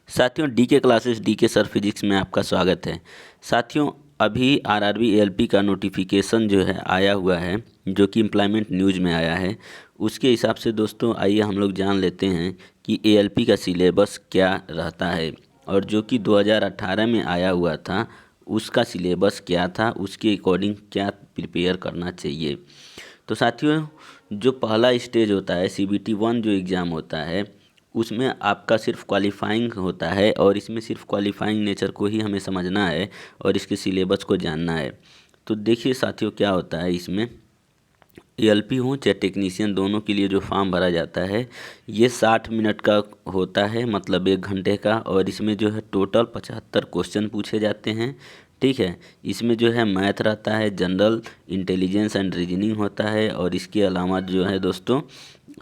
साथियों DK classes DK sir physics में आपका स्वागत है। साथियों अभी आरआरबी एएलपी का नोटिफिकेशन जो है आया हुआ है, जो कि एम्प्लॉयमेंट न्यूज़ में आया है। उसके हिसाब से दोस्तों आइए हम लोग जान लेते हैं कि एएलपी का सिलेबस क्या रहता है और जो कि 2018 में आया हुआ था उसका सिलेबस क्या था, उसके अकॉर्डिंग क्या प्रिपेयर करना चाहिए। तो साथियों जो पहला स्टेज होता है CBT 1 जो एग्ज़ाम होता है उसमें आपका सिर्फ क्वालिफाइंग होता है और इसमें सिर्फ क्वालिफाइंग नेचर को ही हमें समझना है और इसके सिलेबस को जानना है। तो देखिए साथियों क्या होता है इसमें, एएलपी हो चाहे टेक्नीशियन दोनों के लिए जो फॉर्म भरा जाता है ये 60 मिनट का होता है, मतलब 1 घंटे का। और इसमें जो है टोटल 75 क्वेश्चन पूछे जाते हैं। ठीक है, इसमें जो है मैथ रहता है, जनरल इंटेलिजेंस एंड रीजनिंग होता है और इसके अलावा जो है दोस्तों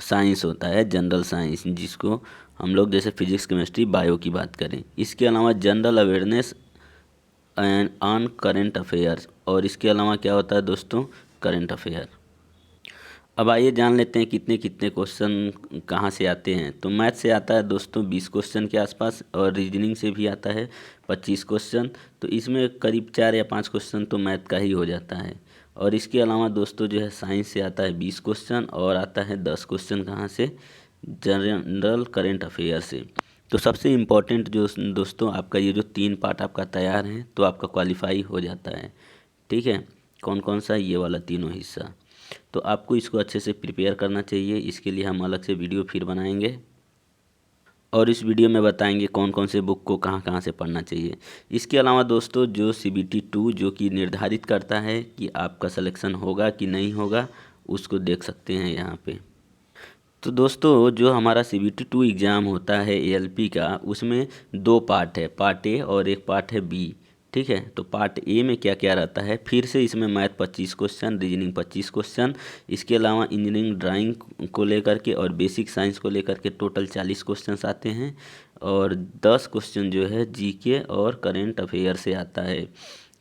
साइंस होता है, जनरल साइंस, जिसको हम लोग जैसे फिजिक्स केमिस्ट्री बायो की बात करें। इसके अलावा general awareness and on current affairs, और इसके अलावा क्या होता है दोस्तों, करेंट अफेयर। अब आइए जान लेते हैं कितने कितने क्वेश्चन कहाँ से आते हैं। तो मैथ से आता है दोस्तों 20 क्वेश्चन के आसपास और रीजनिंग से भी आता है 25 क्वेश्चन। तो इसमें करीब 4 या 5 क्वेश्चन तो मैथ का ही हो जाता है। और इसके अलावा दोस्तों जो है साइंस से आता है 20 क्वेश्चन और आता है 10 क्वेश्चन कहाँ से, जनरल करेंट अफेयर से। तो सबसे इम्पोर्टेंट जो दोस्तों आपका ये जो 3 पार्ट आपका तैयार है तो आपका क्वालिफाई हो जाता है। ठीक है, कौन कौन सा, ये वाला तीनों हिस्सा। तो आपको इसको अच्छे से प्रिपेयर करना चाहिए। इसके लिए हम अलग से वीडियो फिर बनाएंगे और इस वीडियो में बताएंगे कौन कौन से बुक को कहाँ कहाँ से पढ़ना चाहिए। इसके अलावा दोस्तों जो CBT 2 जो कि निर्धारित करता है कि आपका सिलेक्शन होगा कि नहीं होगा, उसको देख सकते हैं यहाँ पे। तो दोस्तों जो हमारा CBT 2 एग्ज़ाम होता है ALP का, उसमें 2 पार्ट है, पार्ट ए और एक पार्ट है बी। ठीक है, तो पार्ट ए में क्या क्या रहता है, फिर से इसमें मैथ 25 क्वेश्चन, रीजनिंग 25 क्वेश्चन, इसके अलावा इंजीनियरिंग ड्राइंग को लेकर के और बेसिक साइंस को लेकर के टोटल 40 क्वेश्चन आते हैं और 10 क्वेश्चन जो है जीके और करेंट अफेयर से आता है।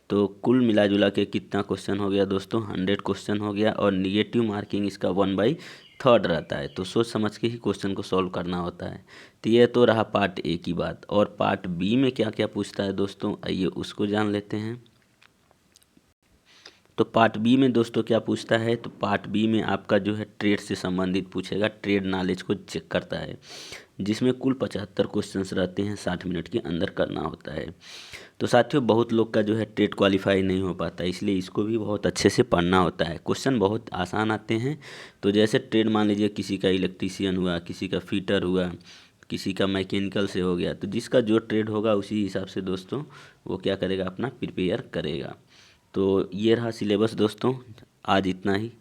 तो कुल मिला जुला के कितना क्वेश्चन हो गया दोस्तों, 100 क्वेश्चन हो गया और निगेटिव मार्किंग इसका 1/3 रहता है। तो सोच समझ के ही क्वेश्चन को सॉल्व करना होता है। तो ये तो रहा पार्ट ए की बात। और पार्ट बी में क्या क्या पूछता है दोस्तों, आइए उसको जान लेते हैं। तो पार्ट बी में दोस्तों क्या पूछता है, तो पार्ट बी में आपका जो है ट्रेड से संबंधित पूछेगा, ट्रेड नॉलेज को चेक करता है, जिसमें कुल 75 क्वेश्चंस रहते हैं, 60 मिनट के अंदर करना होता है। तो साथियों बहुत लोग का जो है ट्रेड क्वालिफाई नहीं हो पाता, इसलिए इसको भी बहुत अच्छे से पढ़ना होता है। क्वेश्चन बहुत आसान आते हैं। तो जैसे ट्रेड मान लीजिए किसी का इलेक्ट्रीशियन हुआ, किसी का फिटर हुआ, किसी का मैकेनिकल से हो गया, तो जिसका जो ट्रेड होगा उसी हिसाब से दोस्तों वो क्या करेगा, अपना प्रिपेयर करेगा। तो ये रहा सिलेबस दोस्तों, आज इतना ही।